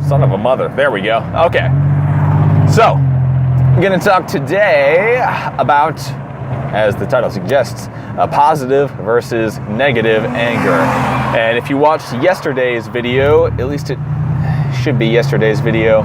son of a mother. There we go. Okay. So, I'm going to talk today about, as the title suggests, positive versus negative anger. And if you watched yesterday's video, at least it should be yesterday's video,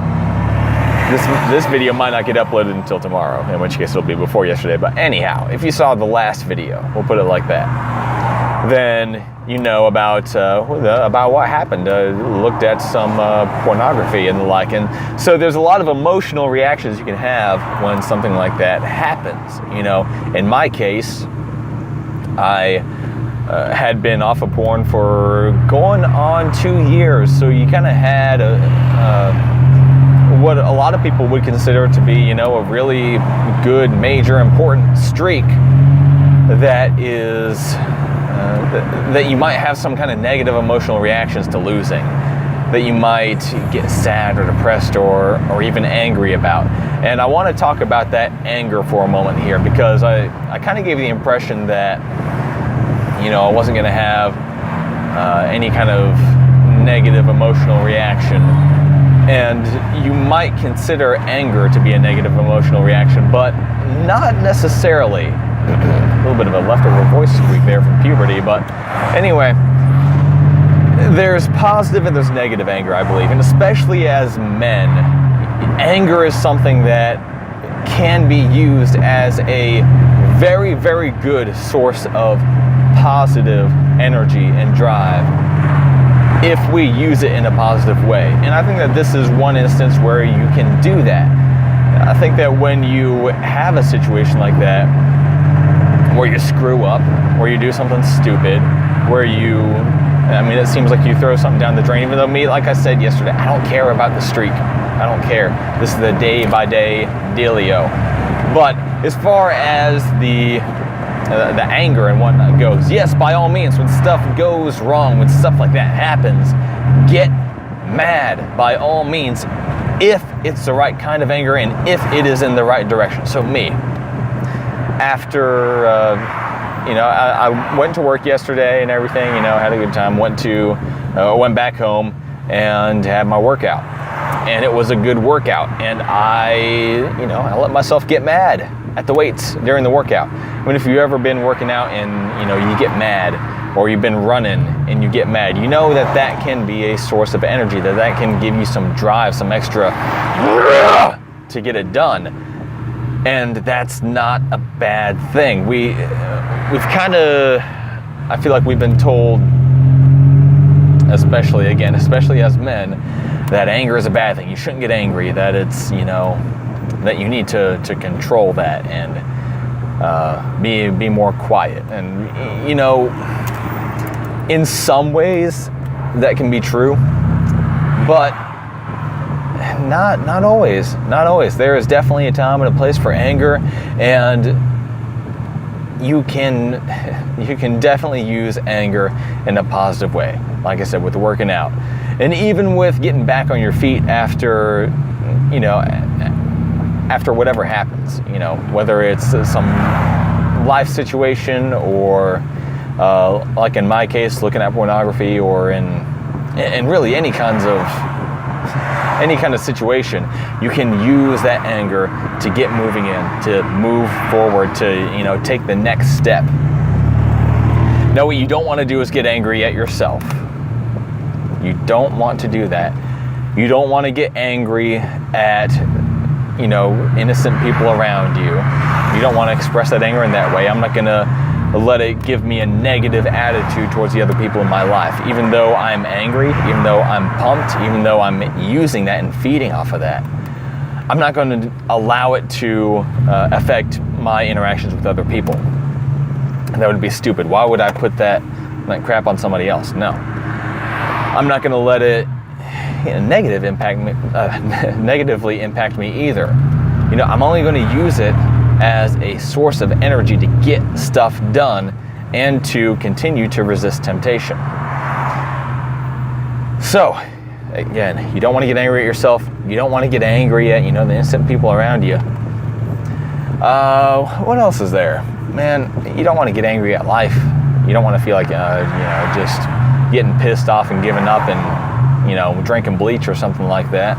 this video might not get uploaded until tomorrow, in which case it'll be before yesterday. But anyhow, if you saw the last video, we'll put it like that, then you know about what happened. Looked at some pornography and the like. And so there's a lot of emotional reactions you can have when something like that happens. You know, in my case, I had been off of porn for going on 2 years. So you kind of had what a lot of people would consider to be, you know, a really good, major, important streak that is that you might have some kind of negative emotional reactions to losing, that you might get sad or depressed or even angry about. And I want to talk about that anger for a moment here, because I kind of gave the impression that, you know, I wasn't going to have any kind of negative emotional reaction. And you might consider anger to be a negative emotional reaction, but not necessarily. A little bit of a leftover voice squeak there from puberty, but anyway, there's positive and there's negative anger, I believe, and especially as men, anger is something that can be used as a very, very good source of positive energy and drive if we use it in a positive way. And I think that this is one instance where you can do that. I think that when you have a situation like that, where you screw up, where you do something stupid, where it seems like you throw something down the drain, even though like I said yesterday, I don't care about the streak. I don't care. This is the day-by-day dealio. But as far as the anger and whatnot goes, yes, by all means, when stuff goes wrong, when stuff like that happens, get mad by all means, if it's the right kind of anger and if it is in the right direction. So me, after I went to work yesterday and everything, you know, had a good time, went back home and had my workout, and it was a good workout, and I let myself get mad at the weights during the workout. I mean, if you've ever been working out and, you know, you get mad, or you've been running and you get mad, you know that can be a source of energy, that can give you some drive, some extra to get it done. And that's not a bad thing. We've kind of, I feel like we've been told, especially as men, that anger is a bad thing. You shouldn't get angry, that it's, you know, that you need to control that and be more quiet. And, you know, in some ways that can be true, but not always. Not always. There is definitely a time and a place for anger, and you can definitely use anger in a positive way. Like I said, with working out, and even with getting back on your feet after whatever happens, you know, whether it's some life situation or like in my case, looking at pornography, or in really any kind of situation, you can use that anger to get moving to move forward, to, you know, take the next step. Now, what you don't want to do is get angry at yourself. You don't want to do that. You don't want to get angry at, you know, innocent people around you. You don't want to express that anger in that way. I'm not going to let it give me a negative attitude towards the other people in my life. Even though I'm angry, even though I'm pumped, even though I'm using that and feeding off of that, I'm not going to allow it to affect my interactions with other people. That would be stupid. Why would I put that crap on somebody else? No. I'm not going to let it negatively impact me either. You know, I'm only going to use it as a source of energy to get stuff done and to continue to resist temptation. So, again, you don't want to get angry at yourself. You don't want to get angry at, you know, the innocent people around you. What else is there? Man, you don't want to get angry at life. You don't want to feel like, just getting pissed off and giving up and you know, drinking bleach or something like that.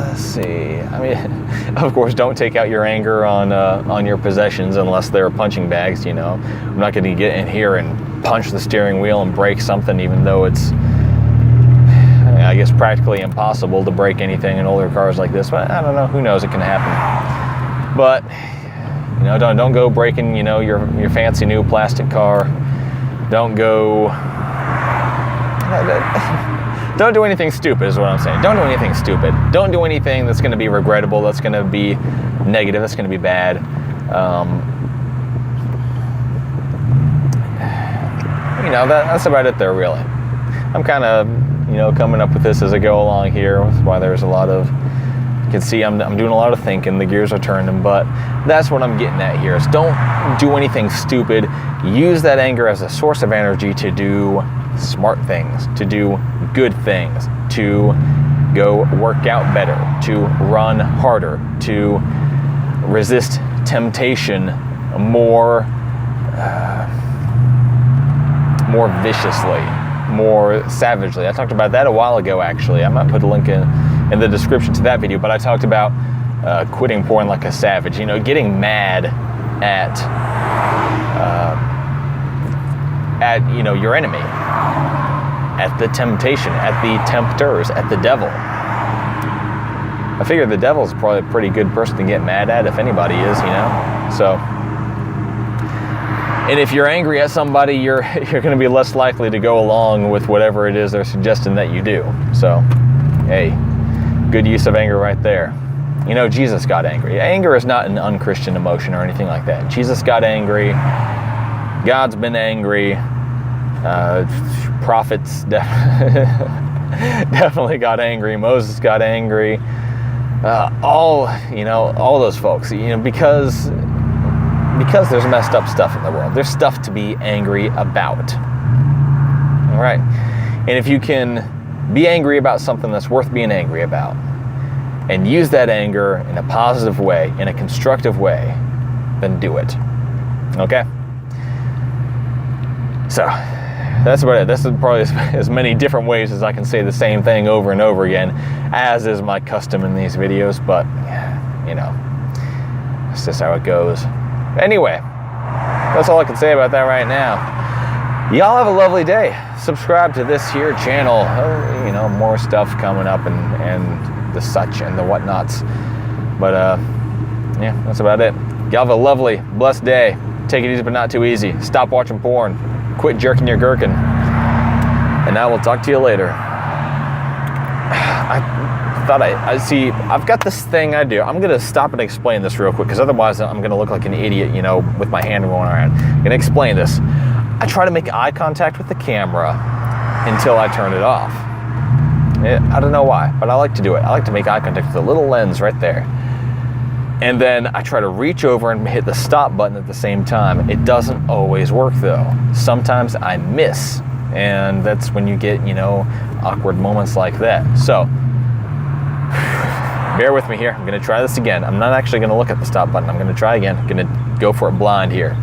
Let's see. I mean, of course, don't take out your anger on your possessions unless they're punching bags. You know, I'm not going to get in here and punch the steering wheel and break something, even though it's, I guess, practically impossible to break anything in older cars like this. But I don't know. Who knows? It can happen. But you know, don't go breaking, you know, your fancy new plastic car. Don't go. Don't do anything stupid is what I'm saying. Don't do anything stupid. Don't do anything that's going to be regrettable, that's going to be negative, that's going to be bad. You know, that's about it there, really. I'm kind of, you know, coming up with this as I go along here. That's why there's a lot of, you can see I'm doing a lot of thinking, the gears are turning, but that's what I'm getting at here is don't do anything stupid. Use that anger as a source of energy to do smart things, to do good things, to go work out better, to run harder, to resist temptation more viciously, more savagely. I talked about that a while ago, actually. I might put a link in the description to that video, but I talked about quitting porn like a savage, you know, getting mad at you know, your enemy, at the temptation, at the tempters, at the devil. I figure the devil's probably a pretty good person to get mad at, if anybody is, you know. So, and if you're angry at somebody, you're going to be less likely to go along with whatever it is they're suggesting that you do. So, hey, good use of anger right there. You know, Jesus got angry. Anger is not an unchristian emotion or anything like that. Jesus got angry. God's been angry. Prophets definitely got angry. Moses got angry. All those folks, you know, because there's messed up stuff in the world. There's stuff to be angry about. All right. And if you can be angry about something that's worth being angry about and use that anger in a positive way, in a constructive way, then do it. Okay? So, that's about it. This is probably as many different ways as I can say the same thing over and over again, as is my custom in these videos, but, you know, that's just how it goes. Anyway, that's all I can say about that right now. Y'all have a lovely day. Subscribe to this here channel. You know, more stuff coming up and the such and the whatnots. But, yeah, that's about it. Y'all have a lovely, blessed day. Take it easy, but not too easy. Stop watching porn. Quit jerking your gherkin. And I will talk to you later. I've got this thing I do. I'm going to stop and explain this real quick, because otherwise I'm going to look like an idiot, you know, with my hand going around. I'm going to explain this. I try to make eye contact with the camera until I turn it off. I don't know why, but I like to do it. I like to make eye contact with the little lens right there. And then I try to reach over and hit the stop button at the same time. It doesn't always work though. Sometimes I miss, and that's when you get, you know, awkward moments like that. So, bear with me here. I'm gonna try this again. I'm not actually gonna look at the stop button. I'm gonna try again. I'm gonna go for it blind here.